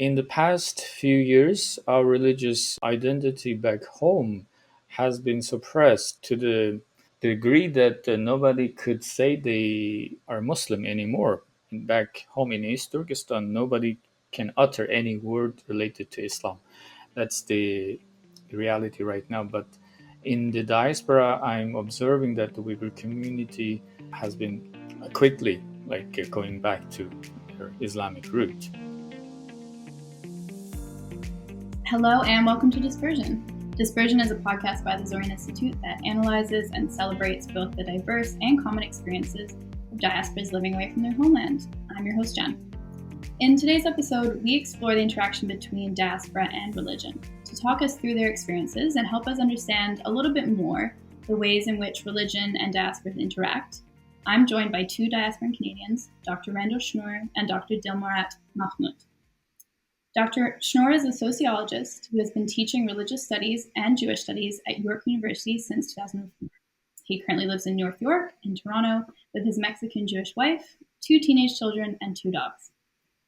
In the past few years, our religious identity back home has been suppressed to the degree that nobody could say they are Muslim anymore. Back home in East Turkestan, nobody can utter any word related to Islam. That's the reality right now. But in the diaspora, I'm observing that the Uyghur community has been quickly going back to their Islamic root. Hello and welcome to Dispersion. Dispersion is a podcast by the Zoryan Institute that analyzes and celebrates both the diverse and common experiences of diasporas living away from their homeland. I'm your host, Jen. In today's episode, we explore the interaction between diaspora and religion. To talk us through their experiences and help us understand a little bit more the ways in which religion and diasporas interact, I'm joined by two diasporan Canadians, Dr. Randal Schnoor and Dr. Dilmurat Mahmut. Dr. Schnoor is a sociologist who has been teaching religious studies and Jewish studies at York University since 2004. He currently lives in North York, in Toronto, with his Mexican Jewish wife, 2 teenage children, and 2 dogs.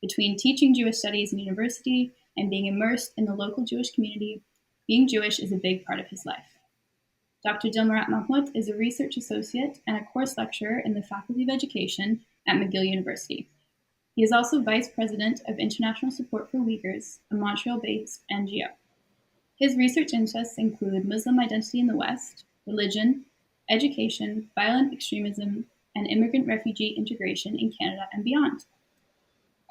Between teaching Jewish studies in university and being immersed in the local Jewish community, being Jewish is a big part of his life. Dr. Dilmurat Mahmut is a research associate and a course lecturer in the Faculty of Education at McGill University. He is also Vice President of International Support for Uyghurs, a Montreal-based NGO. His research interests include Muslim identity in the West, religion, education, violent extremism, and immigrant-refugee integration in Canada and beyond.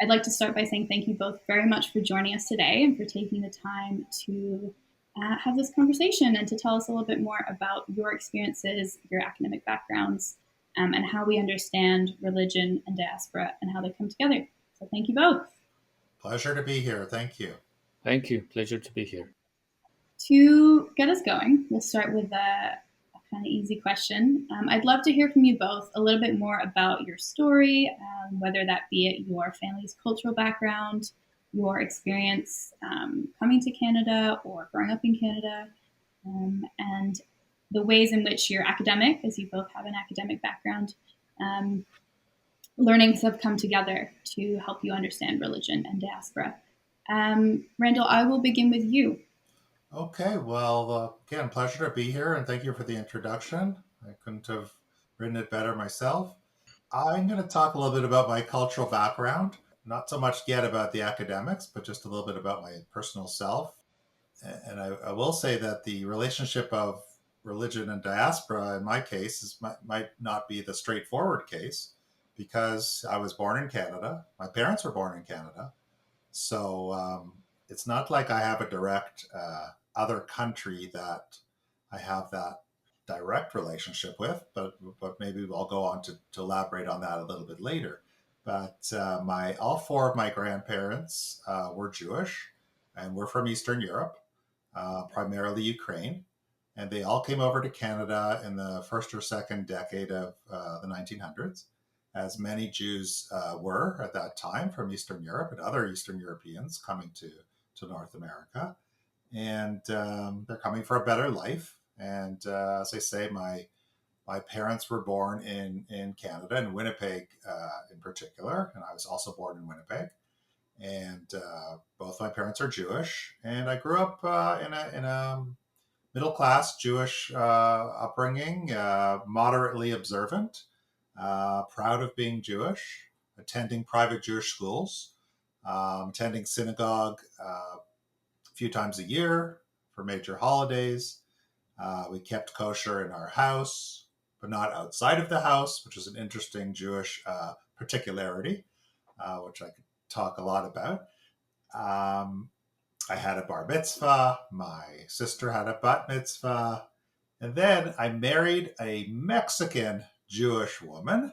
I'd like to start by saying thank you both very much for joining us today and for taking the time to have this conversation and to tell us a little bit more about your experiences, your academic backgrounds, and how we understand religion and diaspora and how they come together. So thank you both. Pleasure to be here. Thank you. Thank you. Pleasure to be here. To get us going, we'll start with a kind of easy question. I'd love to hear from you both a little bit more about your story, whether that be it your family's cultural background, your experience coming to Canada or growing up in Canada, and the ways in which your academic, as you both have an academic background, learnings have come together to help you understand religion and diaspora. Randal, I will begin with you. Okay, well, again, pleasure to be here, and thank you for the introduction. I couldn't have written it better myself. I'm going to talk a little bit about my cultural background, not so much yet about the academics, but just a little bit about my personal self. And I will say that the relationship of religion and diaspora, in my case, might not be the straightforward case, because I was born in Canada. My parents were born in Canada. So it's not like I have a direct other country that I have that direct relationship with, but maybe I'll go on to elaborate on that a little bit later. But all 4 of my grandparents were Jewish, and we're from Eastern Europe, primarily Ukraine. And they all came over to Canada in the first or second decade of the 1900s, as many Jews were at that time from Eastern Europe and other Eastern Europeans coming to North America. And they're coming for a better life. And as I say, my parents were born in Canada, in Winnipeg in particular, and I was also born in Winnipeg. And both my parents are Jewish, and I grew up in a middle-class Jewish upbringing, moderately observant, proud of being Jewish, attending private Jewish schools, attending synagogue a few times a year for major holidays. We kept kosher in our house, but not outside of the house, which is an interesting Jewish particularity, which I could talk a lot about. I had a bar mitzvah. My sister had a bat mitzvah. And then I married a Mexican Jewish woman,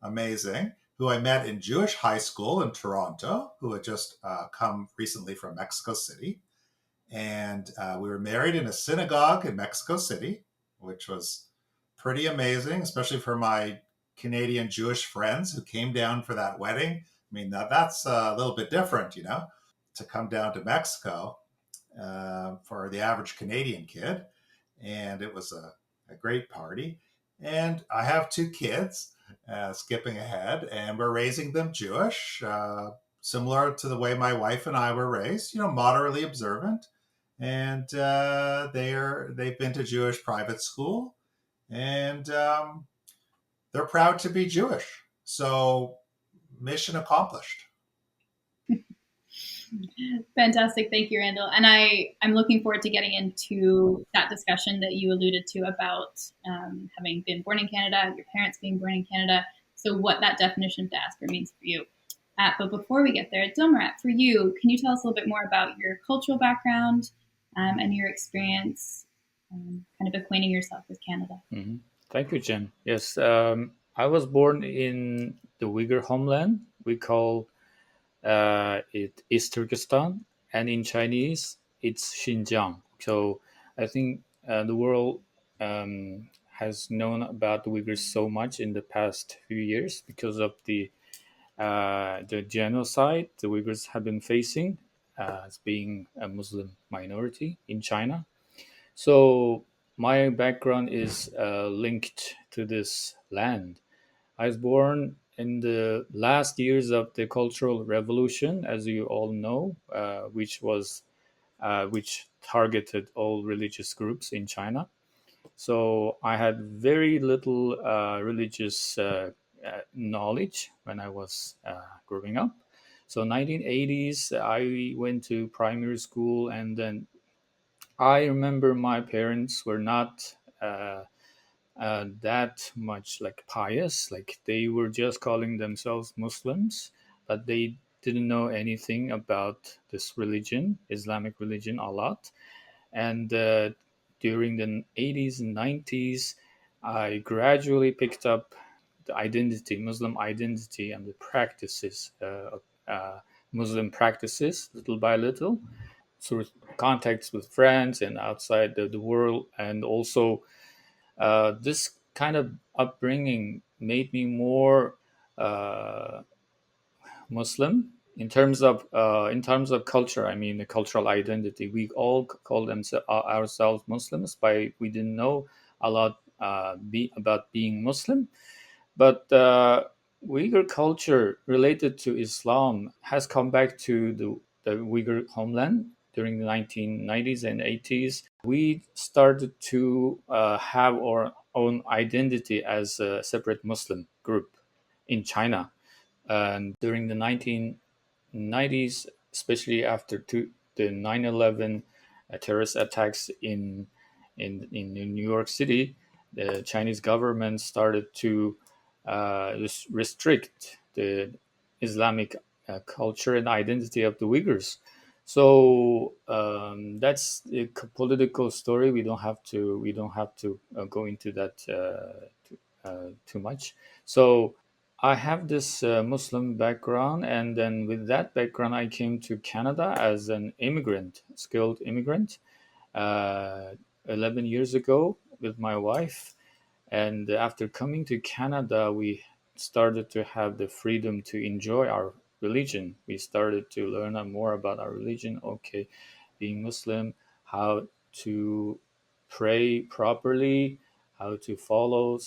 amazing, who I met in Jewish high school in Toronto, who had just come recently from Mexico City. And we were married in a synagogue in Mexico City, which was pretty amazing, especially for my Canadian Jewish friends who came down for that wedding. I mean, that's a little bit different, to come down to Mexico for the average Canadian kid. And it was a great party. And I have 2 kids, skipping ahead, and we're raising them Jewish. similar to the way my wife and I were raised, moderately observant. And they've been to Jewish private school, and they're proud to be Jewish. So mission accomplished. Fantastic. Thank you, Randall. And I'm looking forward to getting into that discussion that you alluded to about having been born in Canada, your parents being born in Canada. So what that definition of diaspora means for you. But before we get there, Dilmurat, for you, can you tell us a little bit more about your cultural background and your experience kind of acquainting yourself with Canada? Mm-hmm. Thank you, Jen. Yes, I was born in the Uyghur homeland. We call it East Turkestan, and in Chinese, it's Xinjiang. So I think the world has known about the Uyghurs so much in the past few years because of the genocide the Uyghurs have been facing as being a Muslim minority in China. So my background is linked to this land. I was born in the last years of the Cultural Revolution, as you all know, which targeted all religious groups in China. So I had very little religious knowledge when I was growing up. So 1980s, I went to primary school, and then I remember my parents were not that much like pious. Like they were just calling themselves Muslims, but they didn't know anything about this religion, Islamic religion, a lot. And during the 80s and 90s, I gradually picked up the identity, Muslim identity, and the practices, Muslim practices, little by little, through contacts with friends and outside the world. And also, this kind of upbringing made me more uh, Muslim in terms of culture. I mean, the cultural identity. We all call ourselves Muslims, but we didn't know a lot about being Muslim. But Uyghur culture related to Islam has come back to the Uyghur homeland during the 1990s and 80s. We started to have our own identity as a separate Muslim group in China. And during the 1990s, especially after the 9/11 terrorist attacks in New York City, the Chinese government started to restrict the Islamic culture and identity of the Uyghurs. So that's a political story. We don't have to go into that too much. So I have this Muslim background, and then with that background, I came to Canada as an immigrant, skilled immigrant, uh, 11 years ago with my wife. And after coming to Canada, we started to have the freedom to enjoy our religion. We started to learn more about our religion. Okay, being Muslim, how to pray properly, how to follow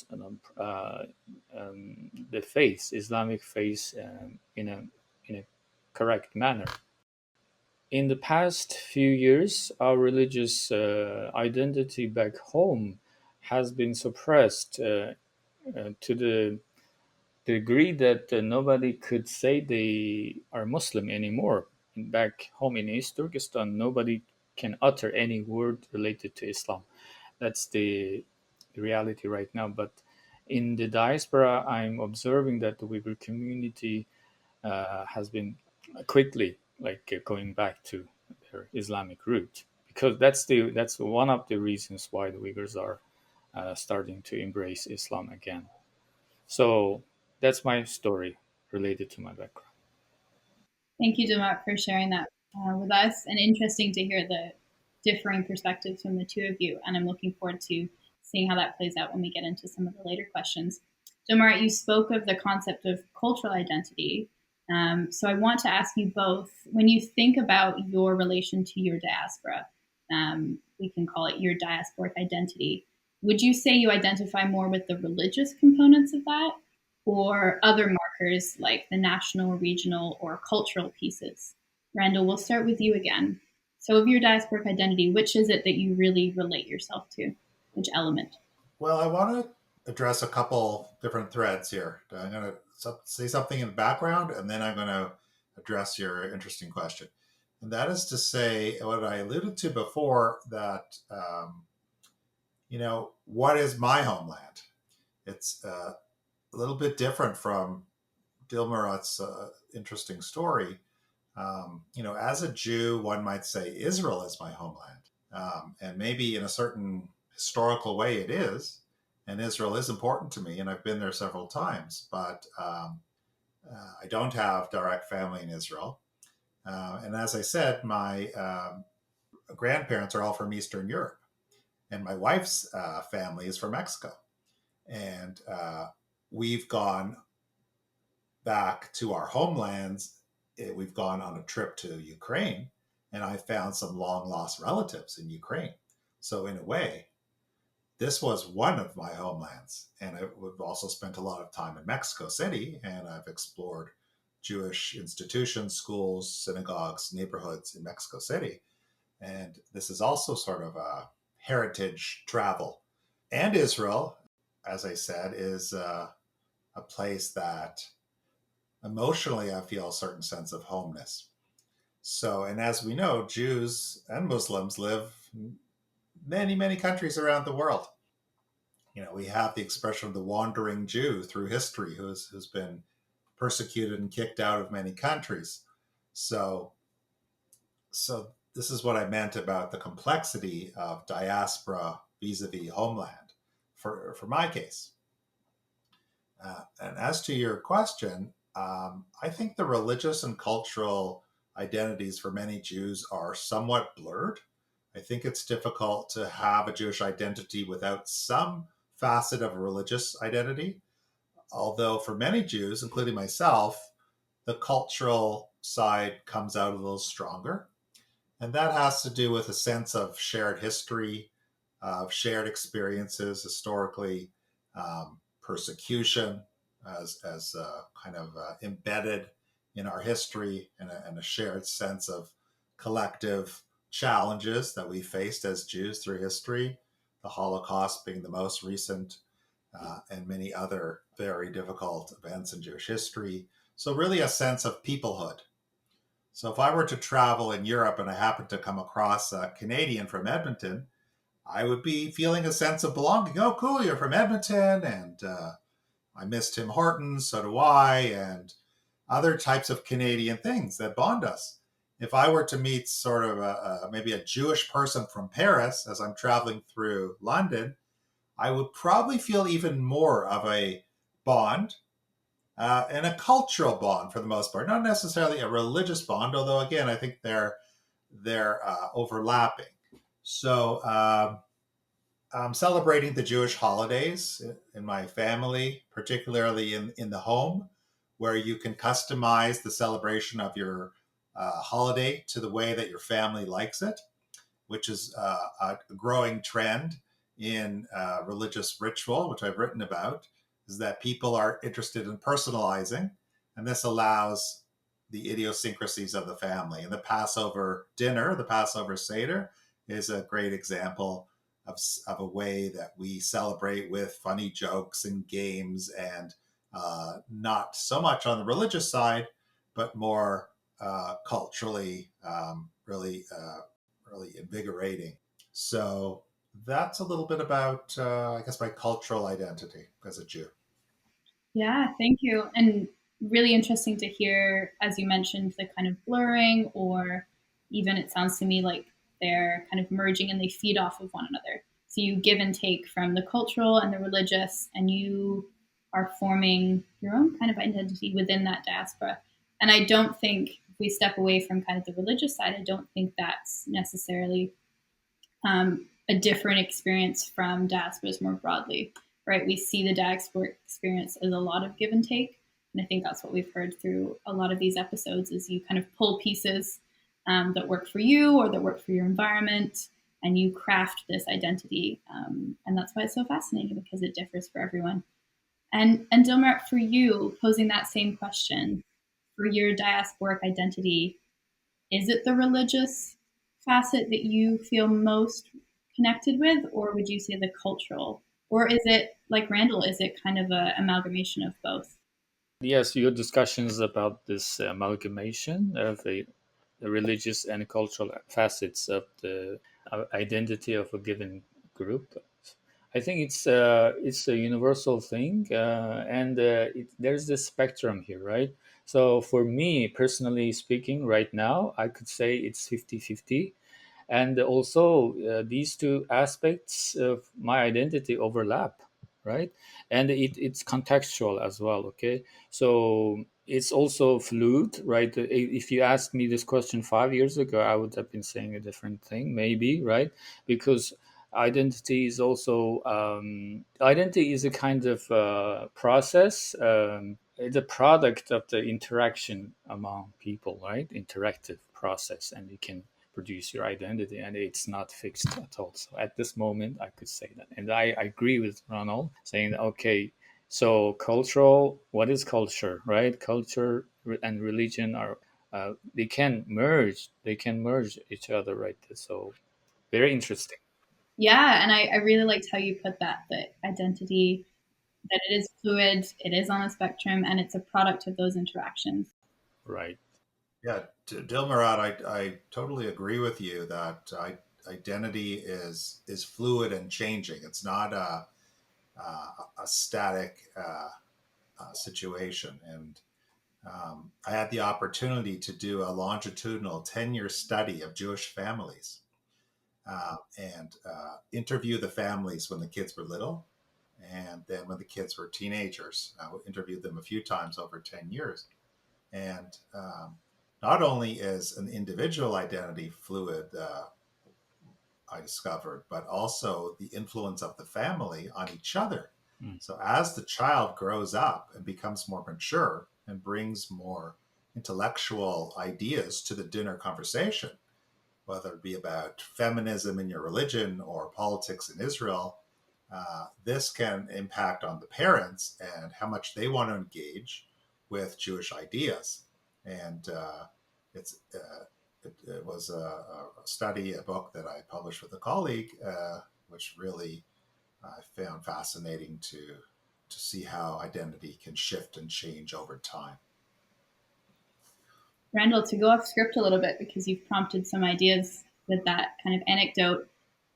the faith, Islamic faith, in a correct manner. In the past few years, our religious identity back home has been suppressed to the degree that nobody could say they are Muslim anymore. Back home in East Turkestan, nobody can utter any word related to Islam. That's the reality right now. But in the diaspora, I'm observing that the Uyghur community has been quickly going back to their Islamic root, because that's one of the reasons why the Uyghurs are starting to embrace Islam again. So that's my story related to my background. Thank you, Dilmurat, for sharing that with us. And interesting to hear the differing perspectives from the two of you. And I'm looking forward to seeing how that plays out when we get into some of the later questions. Dilmurat, you spoke of the concept of cultural identity. So I want to ask you both, when you think about your relation to your diaspora, we can call it your diasporic identity, would you say you identify more with the religious components of that, or other markers like the national, regional, or cultural pieces? Randal, we'll start with you again. So of your diasporic identity, which is it that you really relate yourself to? Which element? Well, I want to address a couple different threads here. I'm going to say something in the background, and then I'm going to address your interesting question. And that is to say what I alluded to before, that, what is my homeland? It's a little bit different from Dilmurat's interesting story. As a Jew, one might say Israel is my homeland. And maybe in a certain historical way it is. And Israel is important to me, and I've been there several times. But I don't have direct family in Israel. And as I said, my grandparents are all from Eastern Europe. And my wife's family is from Mexico. And we've gone back to our homelands. We've gone on a trip to Ukraine, and I found some long lost relatives in Ukraine. So in a way, this was one of my homelands. And we've also spent a lot of time in Mexico City, and I've explored Jewish institutions, schools, synagogues, neighborhoods in Mexico City. And this is also sort of a heritage travel. And Israel, as I said, is a place that emotionally I feel a certain sense of homeness. So, and as we know, Jews and Muslims live in many, many countries around the world. We have the expression of the wandering Jew through history who's been persecuted and kicked out of many countries. So this is what I meant about the complexity of diaspora vis-a-vis homeland for my case. And as to your question, I think the religious and cultural identities for many Jews are somewhat blurred. I think it's difficult to have a Jewish identity without some facet of a religious identity. Although for many Jews, including myself, the cultural side comes out a little stronger. And that has to do with a sense of shared history, of shared experiences historically, persecution as kind of embedded in our history, and a shared sense of collective challenges that we faced as Jews through history, the Holocaust being the most recent, and many other very difficult events in Jewish history. So really a sense of peoplehood. So if I were to travel in Europe and I happened to come across a Canadian from Edmonton, I would be feeling a sense of belonging. Oh, cool, you're from Edmonton, and I miss Tim Hortons, so do I, and other types of Canadian things that bond us. If I were to meet sort of maybe a Jewish person from Paris as I'm traveling through London, I would probably feel even more of a bond, and a cultural bond for the most part, not necessarily a religious bond, although again, I think they're overlapping. So I'm celebrating the Jewish holidays in my family, particularly in the home, where you can customize the celebration of your holiday to the way that your family likes it, which is a growing trend in religious ritual, which I've written about, is that people are interested in personalizing, and this allows the idiosyncrasies of the family. And the Passover dinner, the Passover Seder, is a great example of a way that we celebrate with funny jokes and games, and not so much on the religious side, but more culturally, really invigorating. So that's a little bit about, I guess, my cultural identity as a Jew. Yeah, thank you. And really interesting to hear, as you mentioned, the kind of blurring, or even it sounds to me like they're kind of merging and they feed off of one another. So you give and take from the cultural and the religious, and you are forming your own kind of identity within that diaspora. And I don't think, if we step away from kind of the religious side, I don't think that's necessarily a different experience from diasporas more broadly, right? We see the diaspora experience as a lot of give and take. And I think that's what we've heard through a lot of these episodes, is you kind of pull pieces that work for you or that work for your environment, and you craft this identity. And that's why it's so fascinating, because it differs for everyone. And Dilmurat, for you, posing that same question, for your diasporic identity, is it the religious facet that you feel most connected with, or would you say the cultural? Or is it, like Randal, is it kind of an amalgamation of both? Yes, your discussions about this amalgamation of the religious and cultural facets of the identity of a given group. I think it's a universal thing, and there's this spectrum here, right? So for me, personally speaking, right now, I could say it's 50-50. And also these two aspects of my identity overlap, right? And it's contextual as well, okay? So it's also fluid, right? If you asked me this question 5 years ago, I would have been saying a different thing, maybe, right? Because identity is a kind of process. It's a product of the interaction among people, right? Interactive process, and you can produce your identity, and it's not fixed at all. So at this moment, I could say that, and I agree with Ronald saying that, okay, so cultural, what is culture, right? Culture and religion are they can merge each other, right? So very interesting. Yeah, and I really liked how you put that identity, that it is fluid, it is on a spectrum, and it's a product of those interactions. Right. Yeah, Dilmurat, I totally agree with you that identity is fluid and changing. It's not a static situation. And I had the opportunity to do a longitudinal 10-year study of Jewish families and interview the families when the kids were little. And then when the kids were teenagers, I interviewed them a few times over 10 years. And not only is an individual identity fluid, I discovered, but also the influence of the family on each other. Mm. So as the child grows up and becomes more mature and brings more intellectual ideas to the dinner conversation, whether it be about feminism in your religion or politics in Israel, this can impact on the parents and how much they want to engage with Jewish ideas. And it was a study, a book that I published with a colleague, which really I found fascinating to see how identity can shift and change over time. Randal, to go off script a little bit because you've prompted some ideas with that kind of anecdote,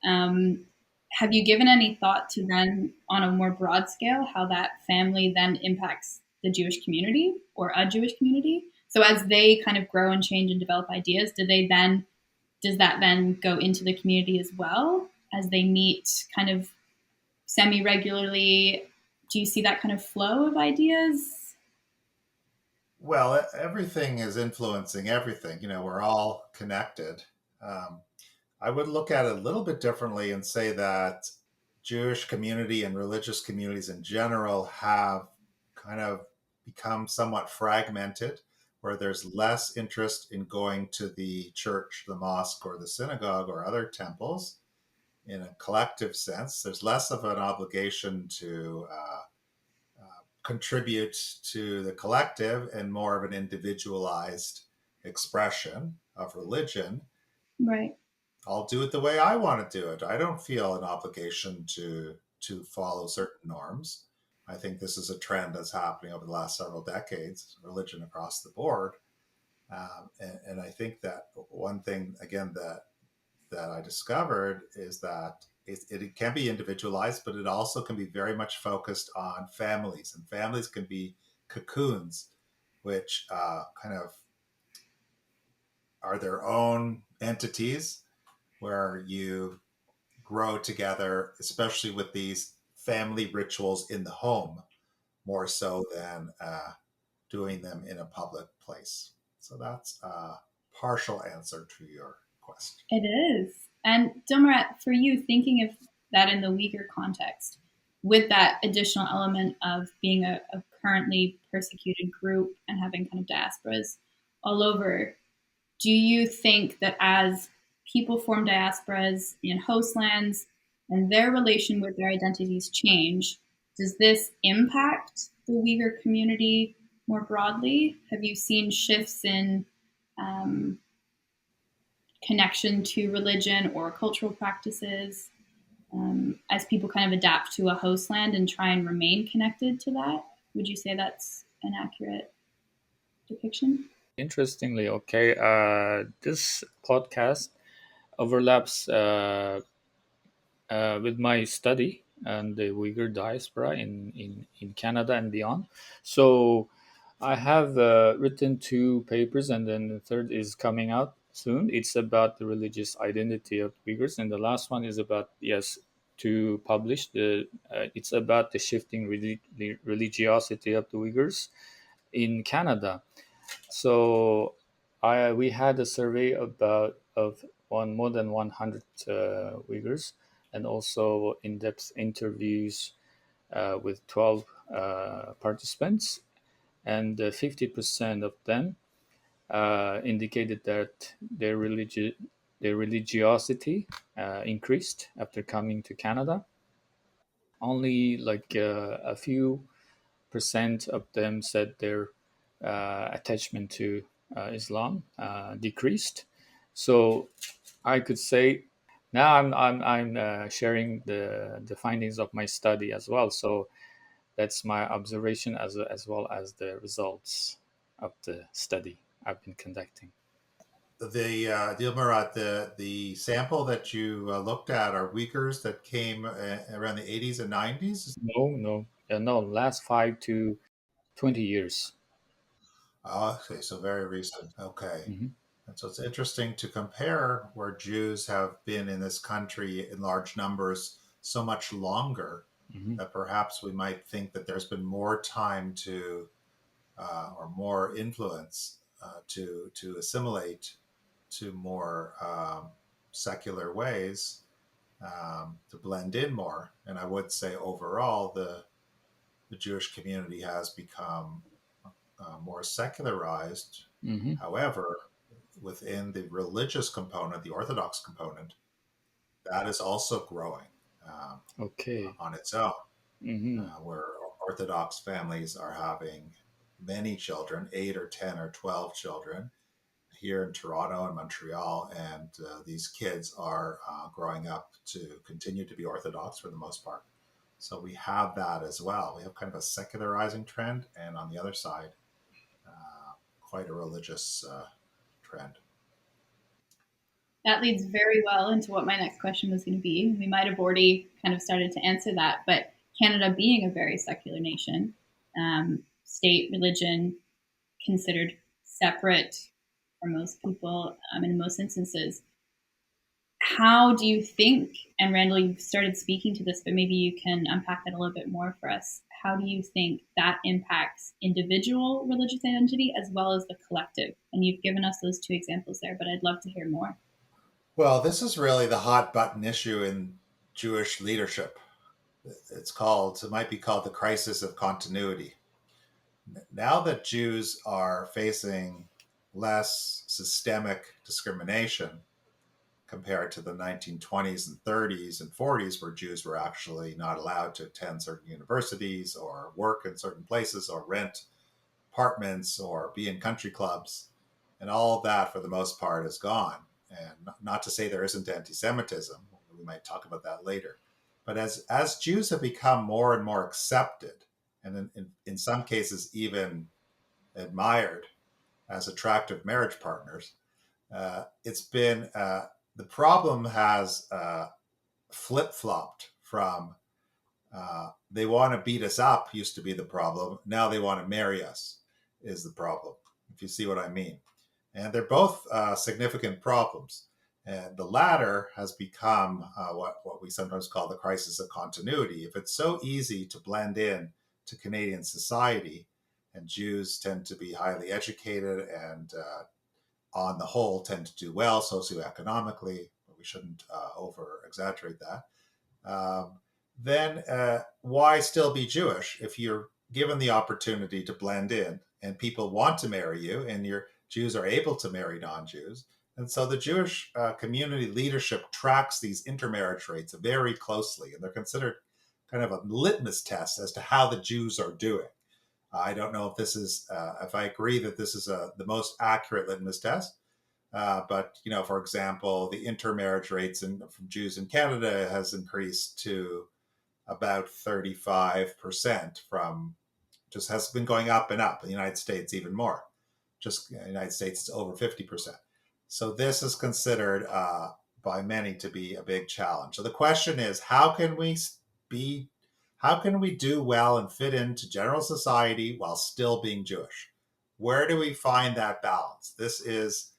have you given any thought to then, on a more broad scale, how that family then impacts the Jewish community or a Jewish community? So as they kind of grow and change and develop ideas, does that then go into the community as well as they meet kind of semi-regularly? Do you see that kind of flow of ideas? Well, everything is influencing everything. We're all connected. Um, I would look at it a little bit differently and say that Jewish community and religious communities in general have kind of become somewhat fragmented, where there's less interest in going to the church, the mosque, or the synagogue or other temples in a collective sense. There's less of an obligation to contribute to the collective and more of an individualized expression of religion. Right. I'll do it the way I want to do it. I don't feel an obligation to follow certain norms. I think this is a trend that's happening over the last several decades, religion across the board. And I think that one thing, again, that I discovered is that it can be individualized, but it also can be very much focused on families. And families can be cocoons, which kind of are their own entities where you grow together, especially with these family rituals in the home, more so than doing them in a public place. So that's a partial answer to your question. It is. And Dilmurat, for you, thinking of that in the Uyghur context, with that additional element of being a currently persecuted group and having kind of diasporas all over, do you think that as people form diasporas in host lands and their relation with their identities change, Does this impact the Uyghur community more broadly? Have you seen shifts in connection to religion or cultural practices as people kind of adapt to a host land and try and remain connected to that? Would you say that's an accurate depiction? Interestingly, okay, this podcast overlaps with my study and the Uyghur diaspora in Canada and beyond. So I have written two papers, and then the third is coming out soon. It's about the religious identity of Uyghurs, and the last one is about, yes, to publish the. It's about the shifting religiosity of the Uyghurs in Canada. So I we had a survey about of one more than 100 Uyghurs, and also in-depth interviews with 12 participants, and 50% of them indicated that their religiosity increased after coming to Canada. Only like a few percent of them said their attachment to Islam decreased. So I could say now I'm sharing the findings of my study as well. So that's my observation as well as the results of the study I've been conducting. The Dilmurat, the sample that you looked at are Uyghurs that came around the 80s and 90s. No, last 5 to 20 years. Oh, okay, so very recent. Okay. Hmm. And so it's interesting to compare where Jews have been in this country in large numbers so much longer Hmm. that perhaps we might think that there's been more time to or more influence to assimilate to more secular ways, to blend in more. And I would say overall the Jewish community has become more secularized. Hmm. However, within the religious component, the Orthodox component, that is also growing Okay. on its own, Hmm. where Orthodox families are having many children, 8 or 10 or 12 children here in Toronto and Montreal, and these kids are growing up to continue to be Orthodox for the most part. So we have that as well. We have kind of a secularizing trend, and on the other side, quite a religious trend. That leads very well into what my next question was going to be. We might have already kind of started to answer that, but Canada being a very secular nation, state religion considered separate for most people, in most instances. How do you think, and Randall, you've started speaking to this, but maybe you can unpack that a little bit more for us. How do you think that impacts individual religious identity as well as the collective? And you've given us those two examples there, but I'd love to hear more. Well, this is really the hot button issue in Jewish leadership. It might be called the crisis of continuity. Now that Jews are facing less systemic discrimination compared to the 1920s and 30s and 40s, where Jews were actually not allowed to attend certain universities or work in certain places or rent apartments or be in country clubs. And all of that, for the most part, is gone. And not to say there isn't anti-Semitism. We might talk about that later. But as Jews have become more and more accepted, and in some cases even admired as attractive marriage partners, it's been the problem has flip-flopped from they want to beat us up used to be the problem. Now they want to marry us is the problem, if you see what I mean. And they're both significant problems. And the latter has become what we sometimes call the crisis of continuity. If it's so easy to blend in to Canadian society, and Jews tend to be highly educated and on the whole tend to do well socioeconomically, but we shouldn't over exaggerate that, then why still be Jewish if you're given the opportunity to blend in and people want to marry you and your Jews are able to marry non-Jews? And so the Jewish community leadership tracks these intermarriage rates very closely, and they're considered kind of a litmus test as to how the Jews are doing. I don't know if this is, if I agree that this is the most accurate litmus test. But for example, the intermarriage rates from Jews in Canada has increased to about 35% from just has been going up and up. In the United States, even more. Just in the United States, it's over 50%. So this is considered by many to be a big challenge. So the question is, be, how can we do well and fit into general society while still being Jewish? Where do we find that balance? This is,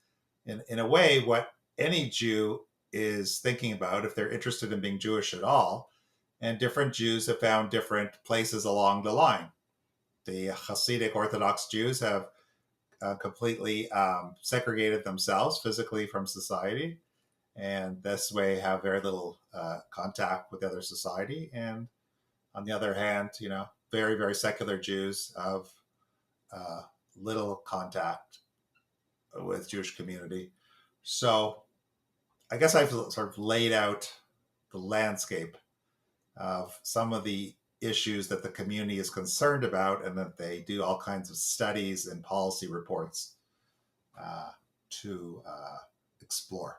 in a way, what any Jew is thinking about if they're interested in being Jewish at all. And different Jews have found different places along the line. The Hasidic Orthodox Jews have completely segregated themselves physically from society, and this way have very little contact with other society. And on the other hand, very, very secular Jews have little contact with Jewish community. So I guess I've sort of laid out the landscape of some of the issues that the community is concerned about, and that they do all kinds of studies and policy reports to explore.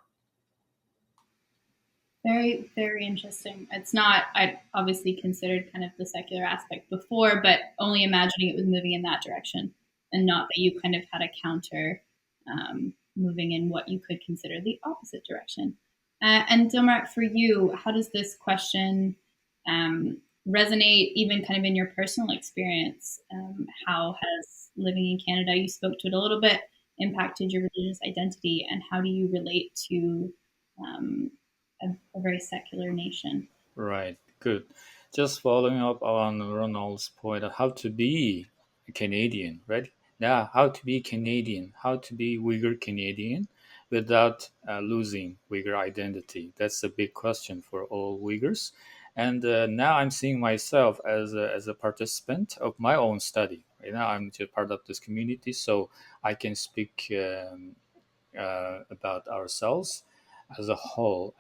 Very, very interesting. It's not, I obviously considered kind of the secular aspect before, but only imagining it was moving in that direction, and not that you kind of had a counter moving in what you could consider the opposite direction. And Dilmurat, for you, how does this question resonate even kind of in your personal experience? How has living in Canada, you spoke to it a little bit, impacted your religious identity, and how do you relate to a very secular nation? Right, good. Just following up on Ronald's point of how to be a Canadian, right? Now, how to be Canadian, how to be Uyghur Canadian without losing Uyghur identity. That's a big question for all Uyghurs. And now I'm seeing myself as a participant of my own study. Right now, I'm just part of this community, so I can speak about ourselves as a whole.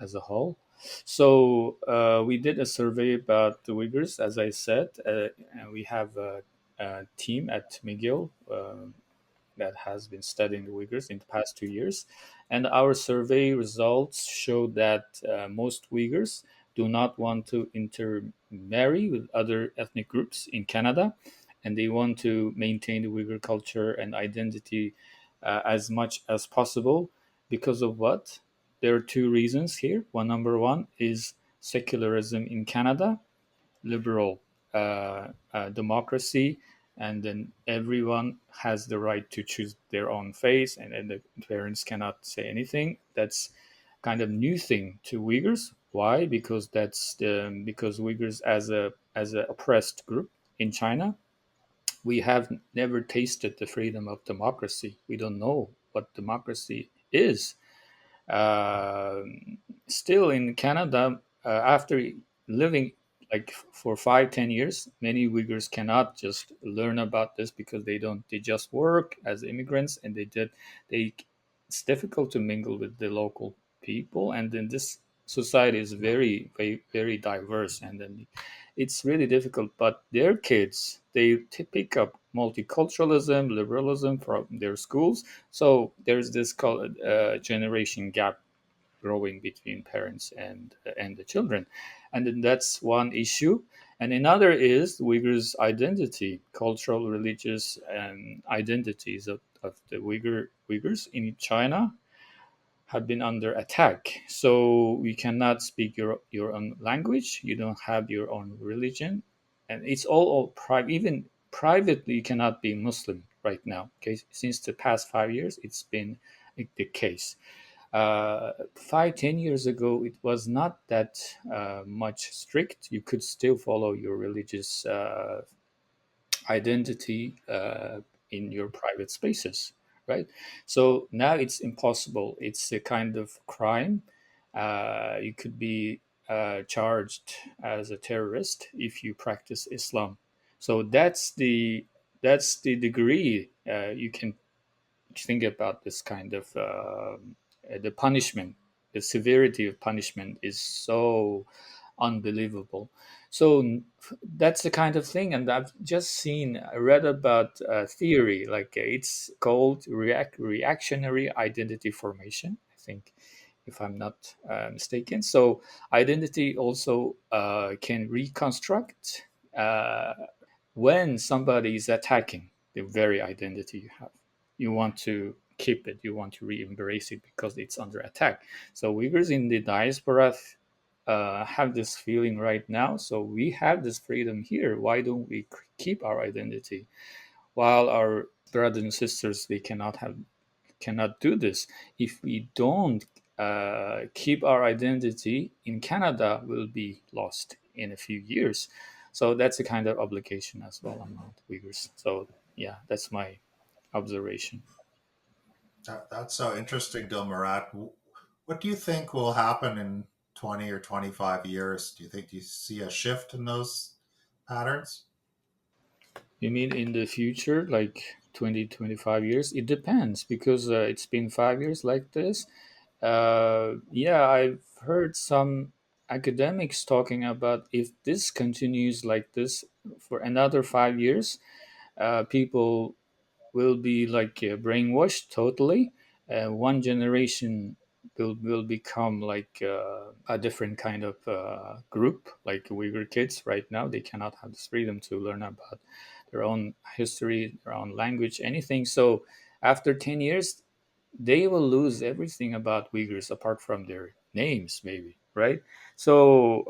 So we did a survey about the Uyghurs, as I said, and we have a team at McGill that has been studying the Uyghurs in the past 2 years. And our survey results show that most Uyghurs do not want to intermarry with other ethnic groups in Canada, and they want to maintain the Uyghur culture and identity as much as possible. Because of what? There are two reasons here. Number one is secularism in Canada, liberal democracy, and then everyone has the right to choose their own faith, and the parents cannot say anything. That's kind of new thing to Uyghurs. Why? Because because Uyghurs as a oppressed group in China, we have never tasted the freedom of democracy. We don't know what democracy is. Uh, Still in Canada, after living like for 5-10 years, many Uyghurs cannot just learn about this because they just work as immigrants, and they it's difficult to mingle with the local people. And then this society is very, very, very diverse, and then it's really difficult. But their kids, they pick up multiculturalism, liberalism from their schools. So there's this called generation gap growing between parents and the children, and then that's one issue. And another is Uyghurs' identity, cultural, religious, and identities of the Uyghurs in China have been under attack. So you cannot speak your own language, you don't have your own religion, and it's all private. Even privately, you cannot be Muslim right now. Okay, since the past 5 years, it's been the case. 5-10 years ago, it was not that much strict. You could still follow your religious identity in your private spaces, right? So now it's impossible. It's a kind of crime. You could be charged as a terrorist if you practice Islam. So that's the degree you can think about this kind of the punishment. The severity of punishment is so unbelievable. So that's the kind of thing. And I read about a theory, like it's called reactionary identity formation, I think, if I'm not mistaken. So identity also can reconstruct when somebody is attacking the very identity you have. You want to keep it, you want to re-embrace it because it's under attack. So Uyghurs in the diaspora have this feeling right now. So we have this freedom here. Why don't we keep our identity? While our brothers and sisters, they cannot do this. If we don't keep our identity in Canada, will be lost in a few years. So that's a kind of obligation as well among Uyghurs. So yeah, that's my observation. That's so interesting, Dilmurat. What do you think will happen in 20 or 25 years? Do you see a shift in those patterns? You mean in the future, like 20, 25 years? It depends because it's been 5 years like this. Yeah, I've heard some academics talking about if this continues like this for another 5 years, people will be like brainwashed totally. One generation will become like a different kind of group, like Uyghur kids right now. They cannot have this freedom to learn about their own history, their own language, anything. So after 10 years, they will lose everything about Uyghurs apart from their names, maybe, right? So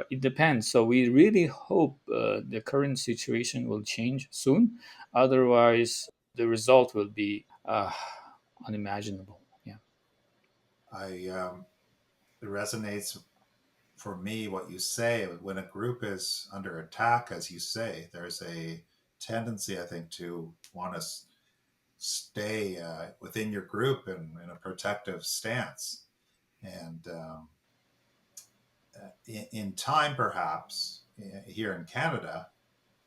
it depends. So we really hope the current situation will change soon. Otherwise, the result will be unimaginable. Yeah. I It resonates for me what you say. When a group is under attack, as you say, there's a tendency, I think, to want to stay within your group in a protective stance. And in time, perhaps here in Canada,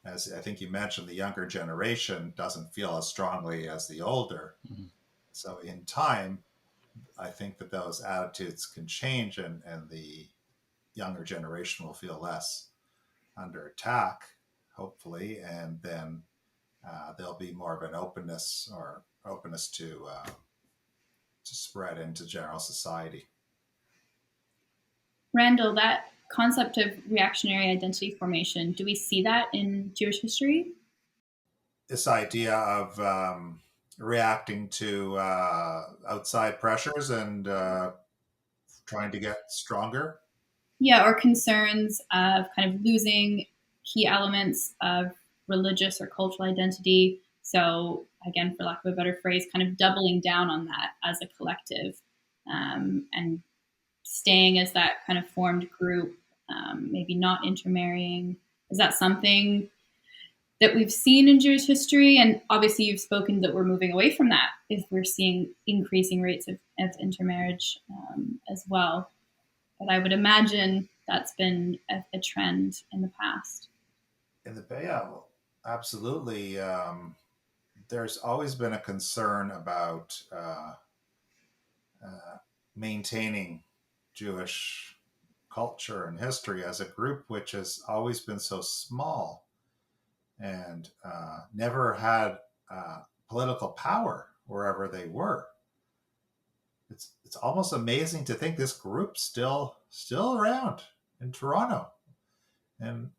as I think you mentioned, the younger generation doesn't feel as strongly as the older. Mhm. So in time, I think that those attitudes can change, and the younger generation will feel less under attack, hopefully, and then there'll be more of an openness to spread into general society. Randall, that concept of reactionary identity formation, do we see that in Jewish history? This idea of reacting to outside pressures and trying to get stronger. Yeah, or concerns of kind of losing key elements of religious or cultural identity. So, again, for lack of a better phrase, kind of doubling down on that as a collective, and staying as that kind of formed group, maybe not intermarrying. Is that something that we've seen in Jewish history? And obviously, you've spoken that we're moving away from that if we're seeing increasing rates of intermarriage as well. But I would imagine that's been a trend in the past. In the Bay, yeah, well, absolutely. There's always been a concern about maintaining Jewish culture and history as a group which has always been so small and never had political power wherever they were. It's almost amazing to think this group's still around in Toronto and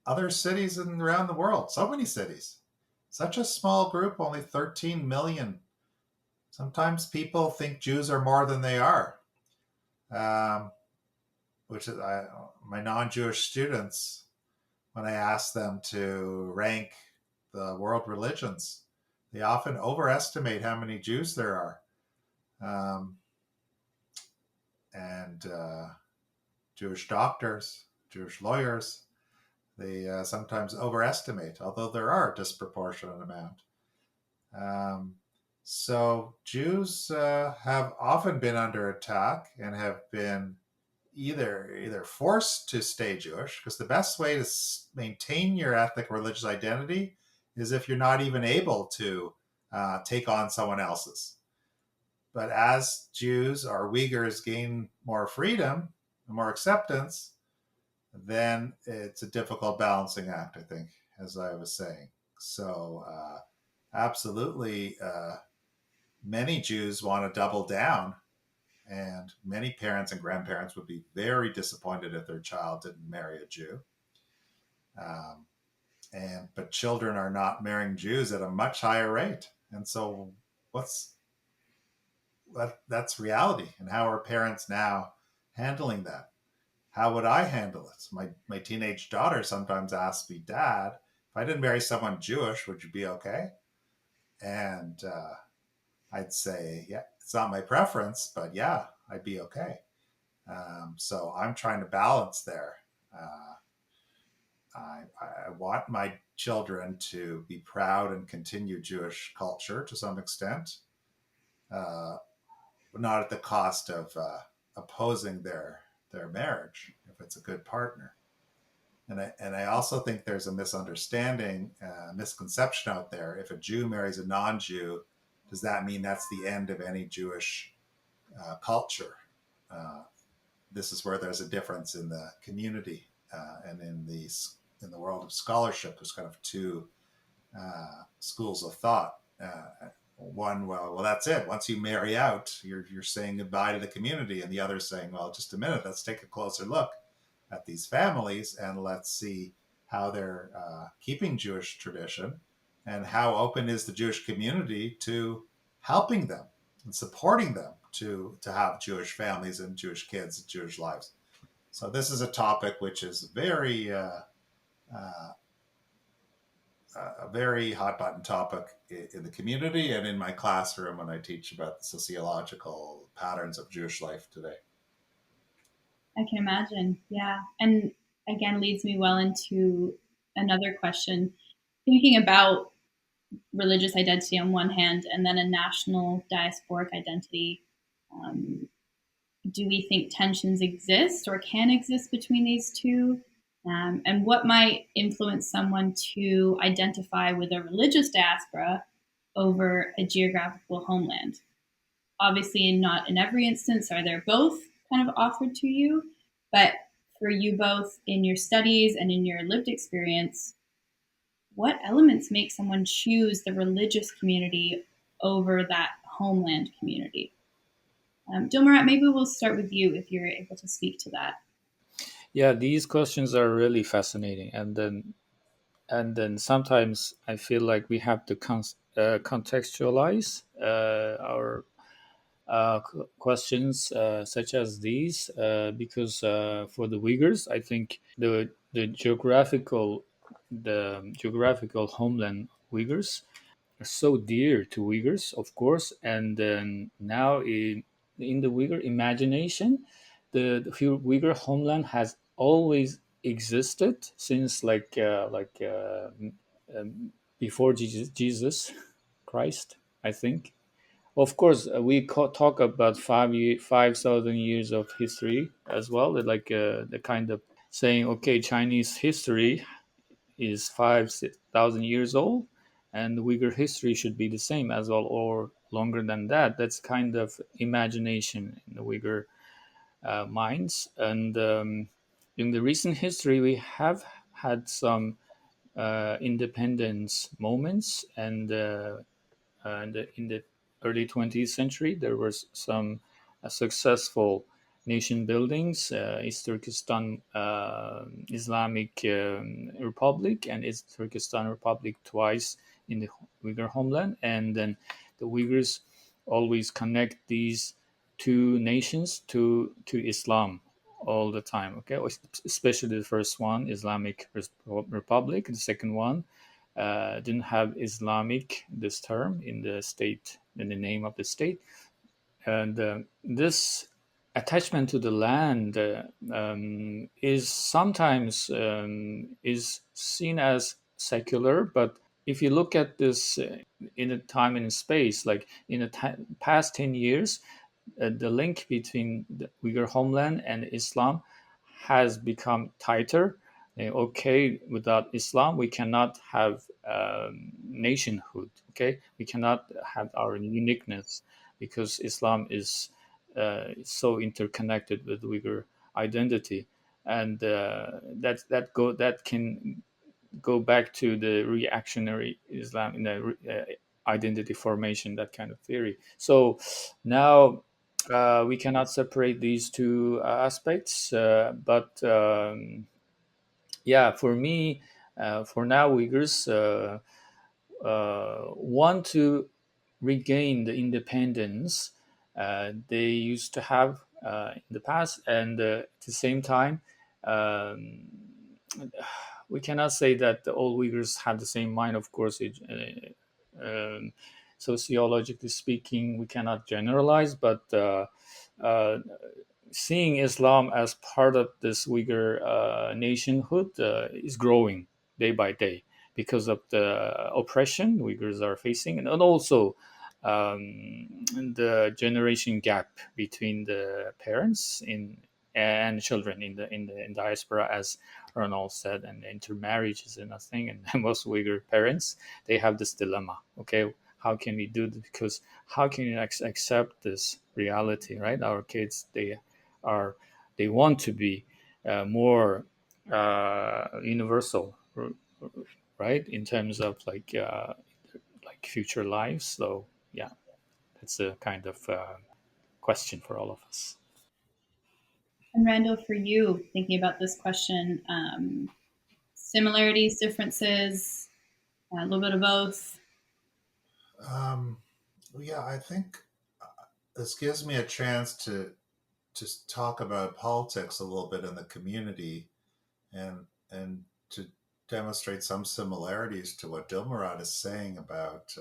other cities and around the world. So many cities. Such a small group, only 13 million. Sometimes people think Jews are more than they are. Um, which is my non-Jewish students, when I ask them to rank the world religions, they often overestimate how many Jews there are. Um, and Jewish doctors, Jewish lawyers, they sometimes overestimate, although there are a disproportionate amount. Um, so Jews have often been under attack and have been either forced to stay Jewish, because the best way to maintain your ethnic religious identity is if you're not even able to take on someone else's. But as Jews or Uyghurs gain more freedom and more acceptance, then it's a difficult balancing act, I think, as I was saying. So, absolutely, many Jews want to double down, and many parents and grandparents would be very disappointed if their child didn't marry a Jew. Um, but children are not marrying Jews at a much higher rate, and so what's that's reality. And how are parents now handling that? How would I handle it? My teenage daughter sometimes asks me, Dad, if I didn't marry someone Jewish, would you be okay? And I'd say, yeah, it's not my preference, but yeah, I'd be okay. So I'm trying to balance there. Uh, I want my children to be proud and continue Jewish culture to some extent, uh, but not at the cost of opposing their marriage if it's a good partner. And I also think there's a misunderstanding, misconception out there. If a Jew marries a non-Jew, does that mean that's the end of any Jewish culture? Uh, this is where there's a difference in the community and in the world of scholarship. There's kind of two schools of thought. One, well, that's it. Once you marry out, you're saying goodbye to the community, and the other saying, well, just a minute, let's take a closer look at these families and let's see how they're keeping Jewish tradition and how open is the Jewish community to helping them and supporting them to have Jewish families and Jewish kids and Jewish lives. So this is a topic which is uh, a very hot button topic in the community and in my classroom when I teach about the sociological patterns of Jewish life today. I can imagine. Yeah. And again, leads me well into another question. Thinking about religious identity on one hand and then a national diasporic identity, um, do we think tensions exist or can exist between these two? And what might influence someone to identify with a religious diaspora over a geographical homeland? Obviously, not in every instance are they both kind of offered to you, but for you both in your studies and in your lived experience, what elements make someone choose the religious community over that homeland community? Dilmurat, maybe we'll start with you if you're able to speak to that. Yeah, these questions are really fascinating, and then sometimes I feel like we have to contextualize our questions such as these because for the Uyghurs, I think the geographical homeland Uyghurs are so dear to Uyghurs, of course, and then now in the Uyghur imagination, the Uyghur homeland has always existed since before Jesus Christ, I think. Of course, we talk about 5,000 years of history as well. The kind of saying, okay, Chinese history is 5,000 years old, and Uyghur history should be the same as well, or longer than that. That's kind of imagination in the Uyghur minds. And in the recent history, we have had some independence moments, and in the early 20th century, there was some successful nation buildings, East Turkestan Islamic Republic and East Turkestan Republic twice in the Uyghur homeland. And then the Uyghurs always connect these two nations to Islam all the time. Okay, especially the first one, Islamic Republic, the second one didn't have Islamic this term in the state, in the name of the state, and this attachment to the land is sometimes is seen as secular, but if you look at this in a time and in space, like in the past 10 years, the link between the Uyghur homeland and Islam has become tighter. Okay, without Islam, we cannot have nationhood. Okay, we cannot have our uniqueness because Islam is so interconnected with Uyghur identity. and that can go back to the reactionary Islam in the identity formation, that kind of theory. So now we cannot separate these two aspects, but yeah, for me, for now, Uyghurs want to regain the independence they used to have in the past, and at the same time, um, we cannot say that all Uyghurs have the same mind. Of course, sociologically speaking, we cannot generalize, but uh, seeing Islam as part of this Uyghur nationhood is growing day by day because of the oppression Uyghurs are facing, and also the generation gap between the parents in and children in diaspora, as Ronald said, and intermarriage is a thing. And most Uyghur parents, they have this dilemma. Okay, how can we do this? Because how can you accept this reality, right? Our kids, are they want to be more universal, right, in terms of like future lives. So yeah, that's a kind of question for all of us. And Randall, for you, thinking about this question, similarities, differences, a little bit of both. Um, yeah, I think this gives me a chance to just talk about politics a little bit in the community, and to demonstrate some similarities to what Dilmurat is saying about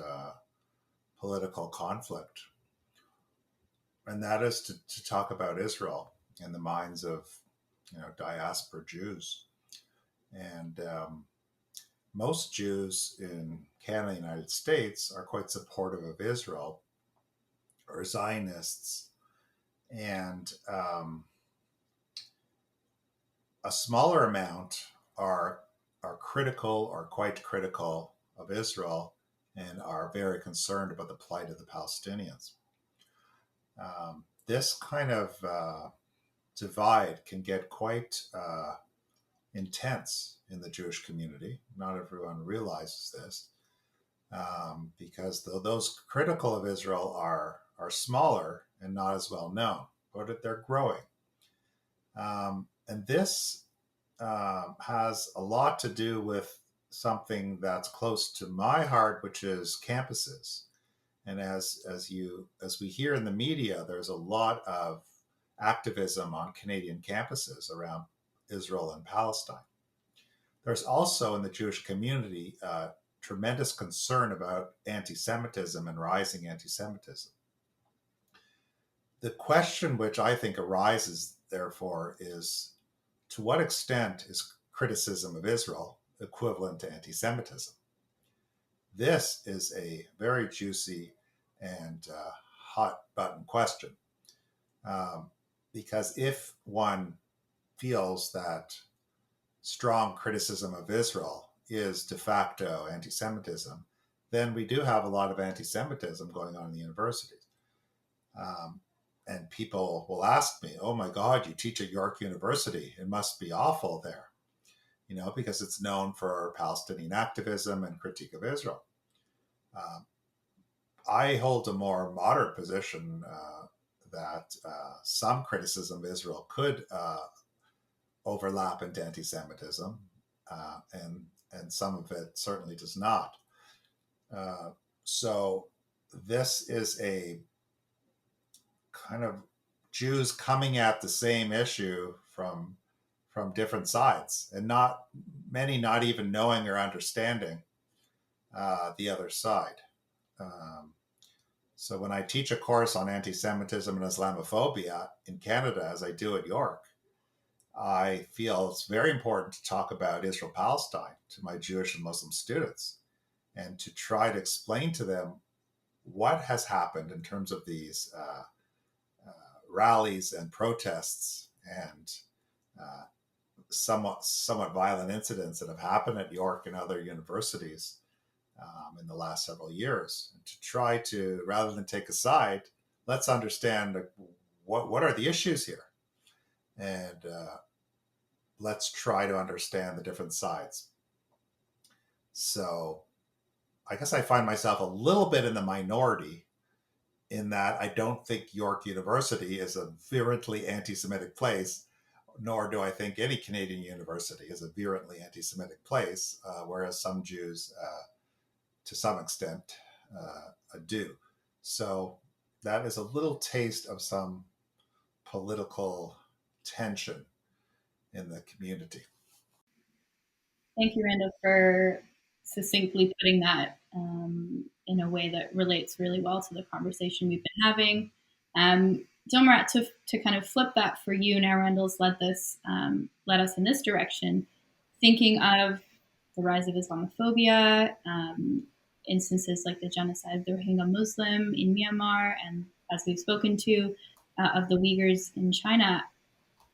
political conflict, and that is to talk about Israel in the minds of diaspora Jews, and most Jews in Canada and the United States are quite supportive of Israel, or Zionists, and a smaller amount are critical or quite critical of Israel and are very concerned about the plight of the Palestinians. This kind of divide can get quite intense in the Jewish community. Not everyone realizes this, because those critical of Israel are smaller and not as well known, but they're growing. And this has a lot to do with something that's close to my heart, which is campuses. And as we hear in the media, there's a lot of activism on Canadian campuses around Israel and Palestine. There's also in the Jewish community tremendous concern about anti-Semitism and rising anti-Semitism. The question which I think arises, therefore, is to what extent is criticism of Israel equivalent to anti-Semitism? This is a very juicy and hot button question, because if one feels that strong criticism of Israel is de facto anti-Semitism, then we do have a lot of anti-Semitism going on in the universities. And people will ask me, "Oh my God, you teach at York University. It must be awful there," because it's known for Palestinian activism and critique of Israel. I hold a more moderate position that some criticism of Israel could overlap into anti-Semitism, and some of it certainly does not. So this is a kind of Jews coming at the same issue from different sides, and not even knowing or understanding the other side. So when I teach a course on anti-Semitism and Islamophobia in Canada, as I do at York, I feel it's very important to talk about Israel-Palestine to my Jewish and Muslim students, and to try to explain to them what has happened in terms of these rallies and protests and somewhat violent incidents that have happened at York and other universities in the last several years. And to try to, rather than take a side, let's understand what are the issues here. And let's try to understand the different sides. So I guess I find myself a little bit in the minority in that I don't think York University is a virulently anti Semitic place, nor do I think any Canadian university is a virulently anti Semitic place, whereas some Jews, to some extent, do. So that is a little taste of some political tension in the community. Thank you, Randall, for succinctly putting that in a way that relates really well to the conversation we've been having. Dilmurat, to kind of flip that for you now, Randall's led us in this direction, thinking of the rise of Islamophobia, instances like the genocide of the Rohingya Muslim in Myanmar, and as we've spoken to, of the Uyghurs in China,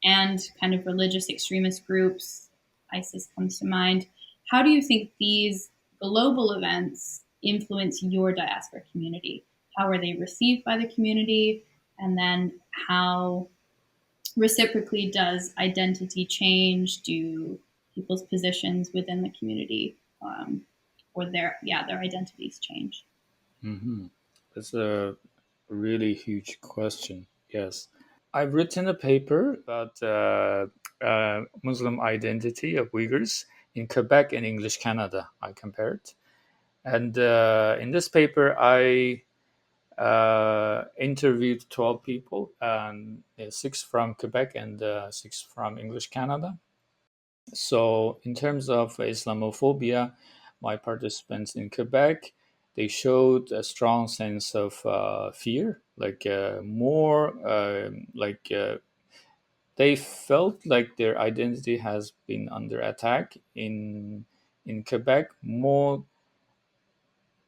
and kind of religious extremist groups. ISIS comes to mind. How do you think these global events influence your diaspora community? How are they received by the community? And then how reciprocally does identity change? Do people's positions within the community or their identities change? Mm-hmm. That's a really huge question. Yes. I've written a paper about Muslim identity of Uyghurs in Quebec and English Canada. I compared. And in this paper, I interviewed 12 people, and six from Quebec and six from English Canada. So, in terms of Islamophobia, my participants in Quebec, they showed a strong sense of fear, like more like they felt like their identity has been under attack in Quebec more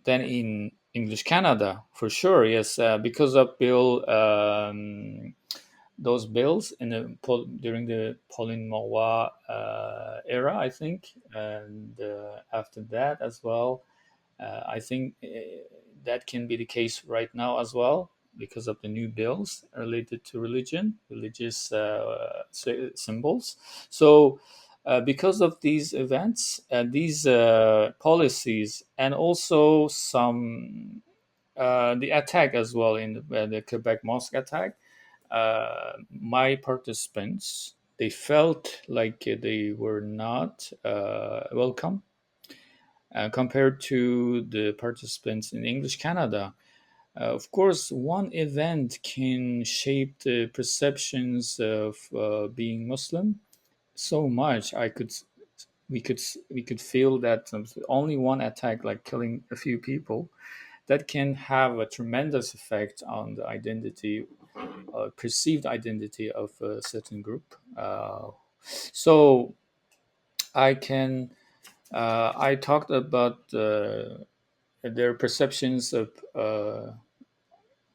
than in English Canada, for sure. Yes, because of those bills in during the Pauline Marois era, I think, and after that as well. I think that can be the case right now as well because of the new bills related to religious symbols. So, because of these events, these policies, and also the attack as well in the Quebec mosque attack, my participants, they felt like they were not welcome compared to the participants in English Canada. Of course, one event can shape the perceptions of being Muslim so much. We could feel that only one attack, like killing a few people, that can have a tremendous effect on the identity, perceived identity of a certain group. So I can I talked about their perceptions of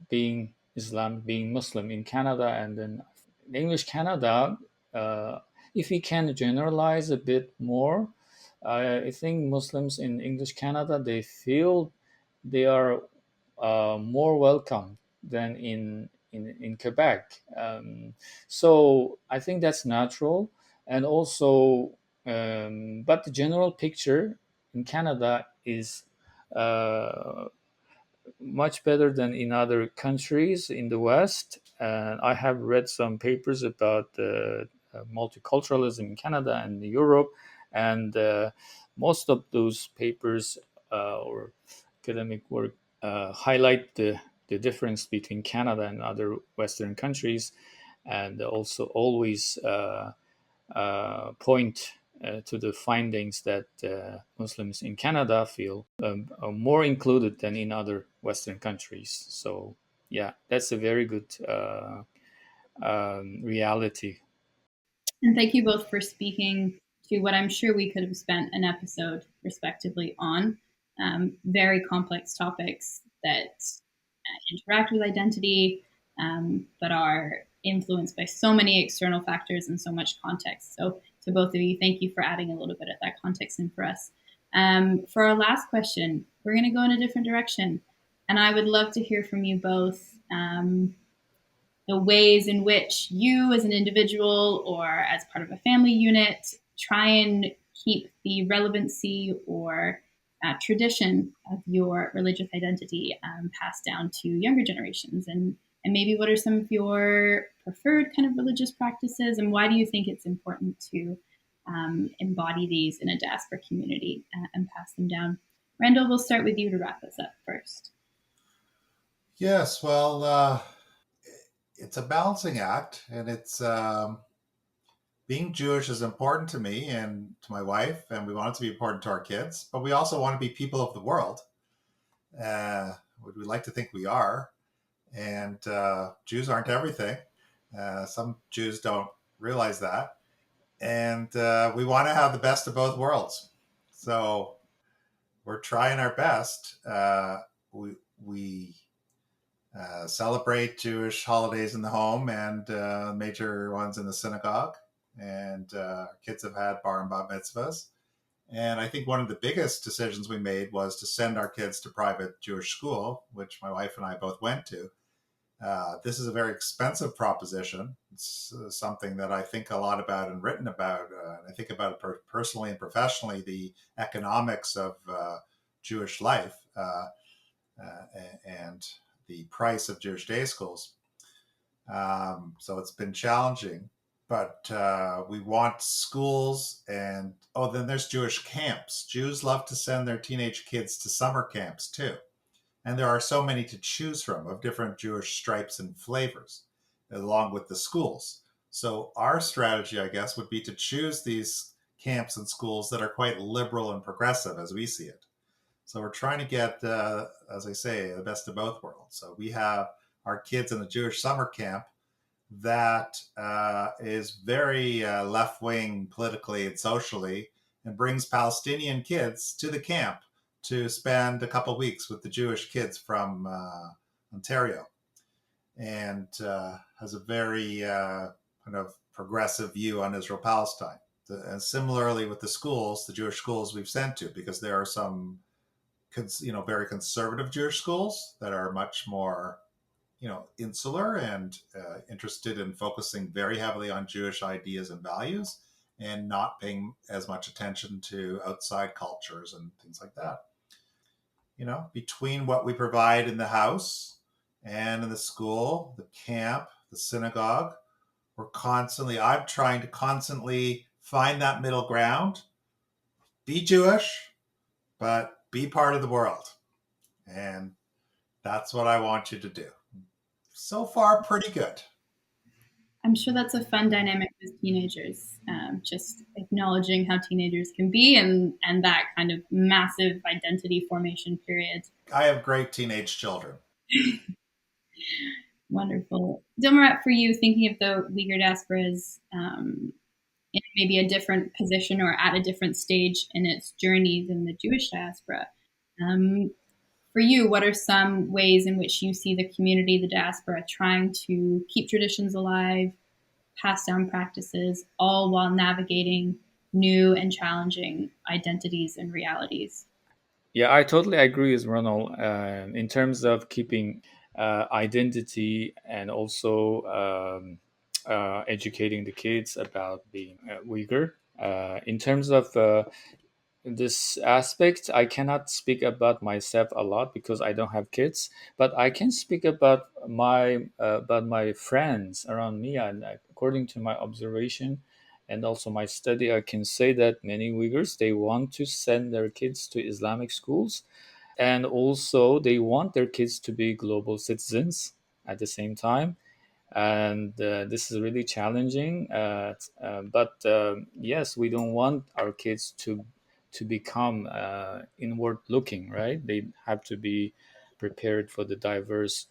being Islam, being Muslim in Canada, and then in English Canada. Uh, if we can generalize a bit more, I think Muslims in English Canada, they feel they are more welcome than in Quebec. So I think that's natural, and also, but the general picture in Canada is uh, much better than in other countries in the West. And I have read some papers about multiculturalism in Canada and Europe, and most of those papers or academic work highlight the difference between Canada and other Western countries, and also always point to the findings that Muslims in Canada feel are more included than in other Western countries. So, yeah, that's a very good reality. And thank you both for speaking to what I'm sure we could have spent an episode respectively on. Very complex topics that interact with identity, but are influenced by so many external factors and so much context. So, to both of you, thank you for adding a little bit of that context in for us. For our last question, we're going to go in a different direction. And I would love to hear from you both. the ways in which you as an individual or as part of a family unit try and keep the relevancy or tradition of your religious identity passed down to younger generations, and maybe what are some of your preferred kind of religious practices, and why do you think it's important to embody these in a diaspora community and pass them down? Randall, we'll start with you to wrap us up first. Yes, well, it's a balancing act, and it's being Jewish is important to me and to my wife, and we want it to be important to our kids, but we also want to be people of the world. We like to think we are, and Jews aren't everything. Some Jews don't realize that, and we want to have the best of both worlds. So we're trying our best. We celebrate Jewish holidays in the home and major ones in the synagogue. And our kids have had bar and bat mitzvahs. And I think one of the biggest decisions we made was to send our kids to private Jewish school, which my wife and I both went to. This is a very expensive proposition. It's something that I think a lot about and written about. I think about it personally and professionally, the economics of Jewish life and the price of Jewish day schools. So it's been challenging, but we want schools and, then there's Jewish camps. Jews love to send their teenage kids to summer camps too. And there are so many to choose from of different Jewish stripes and flavors, along with the schools. So our strategy, I guess, would be to choose these camps and schools that are quite liberal and progressive as we see it. So we're trying to get, as I say, the best of both worlds. So we have our kids in a Jewish summer camp that is very left-wing politically and socially, and brings Palestinian kids to the camp to spend a couple of weeks with the Jewish kids from Ontario, and has a very kind of progressive view on Israel-Palestine. And similarly with the schools, the Jewish schools we've sent to, because there are some very conservative Jewish schools that are much more insular and interested in focusing very heavily on Jewish ideas and values, and not paying as much attention to outside cultures and things like that. Between what we provide in the house and in the school, the camp, the synagogue, I'm trying to constantly find that middle ground, be Jewish, but be part of the world. And that's what I want you to do. So far, pretty good. I'm sure that's a fun dynamic with teenagers, just acknowledging how teenagers can be and that kind of massive identity formation period. I have great teenage children. Wonderful. Dilmurat, for you, thinking of the Uyghur diasporas in maybe a different position or at a different stage in its journey than the Jewish diaspora, for you, what are some ways in which you see the community, the diaspora, trying to keep traditions alive, pass down practices, all while navigating new and challenging identities and realities? Yeah, I totally agree with Ronald in terms of keeping identity and also educating the kids about being Uyghur. In terms of this aspect, I cannot speak about myself a lot because I don't have kids, but I can speak about my friends around me, and according to my observation and also my study, I can say that many Uyghurs, they want to send their kids to Islamic schools, and also they want their kids to be global citizens at the same time. And this is really challenging, but yes, we don't want our kids to become inward looking, right? They have to be prepared for the diverse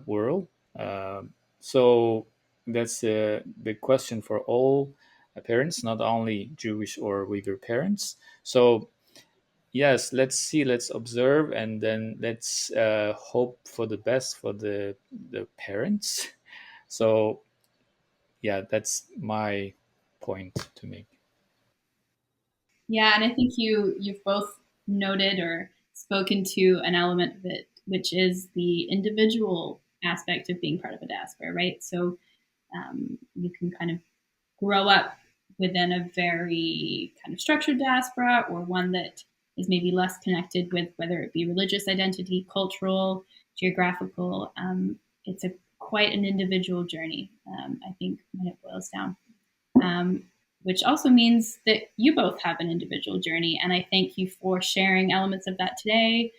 world. So that's a big question for all parents, not only Jewish or Uyghur parents. So yes, let's see, let's observe, and then let's hope for the best for the parents. So yeah, that's my point to make. Yeah, and I think you've both noted or spoken to an element of it, which is the individual aspect of being part of a diaspora, right? So you can kind of grow up within a very kind of structured diaspora, or one that is maybe less connected with whether it be religious identity, cultural, geographical. It's quite an individual journey, I think, when it boils down. Which also means that you both have an individual journey. And I thank you for sharing elements of that today,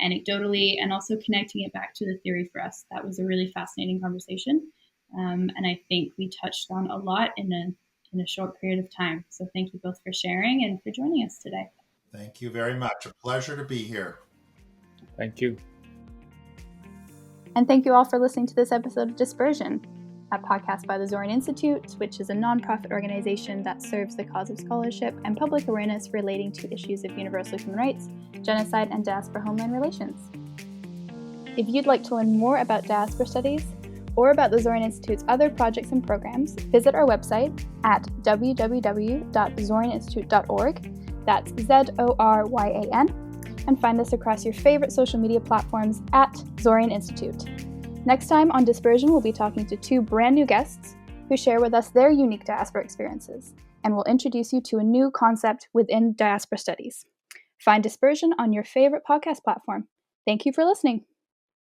anecdotally, and also connecting it back to the theory for us. That was a really fascinating conversation. And I think we touched on a lot in a short period of time. So thank you both for sharing and for joining us today. Thank you very much. A pleasure to be here. Thank you. And thank you all for listening to this episode of Dispersion, a podcast by the Zoryan Institute, which is a nonprofit organization that serves the cause of scholarship and public awareness relating to issues of universal human rights, genocide, and diaspora homeland relations. If you'd like to learn more about diaspora studies or about the Zoryan Institute's other projects and programs, visit our website at www.zoryaninstitute.org, that's Zoryan, and find us across your favorite social media platforms at Zoryan Institute. Next time on Dispersion, we'll be talking to two brand new guests who share with us their unique diaspora experiences, and we'll introduce you to a new concept within diaspora studies. Find Dispersion on your favorite podcast platform. Thank you for listening.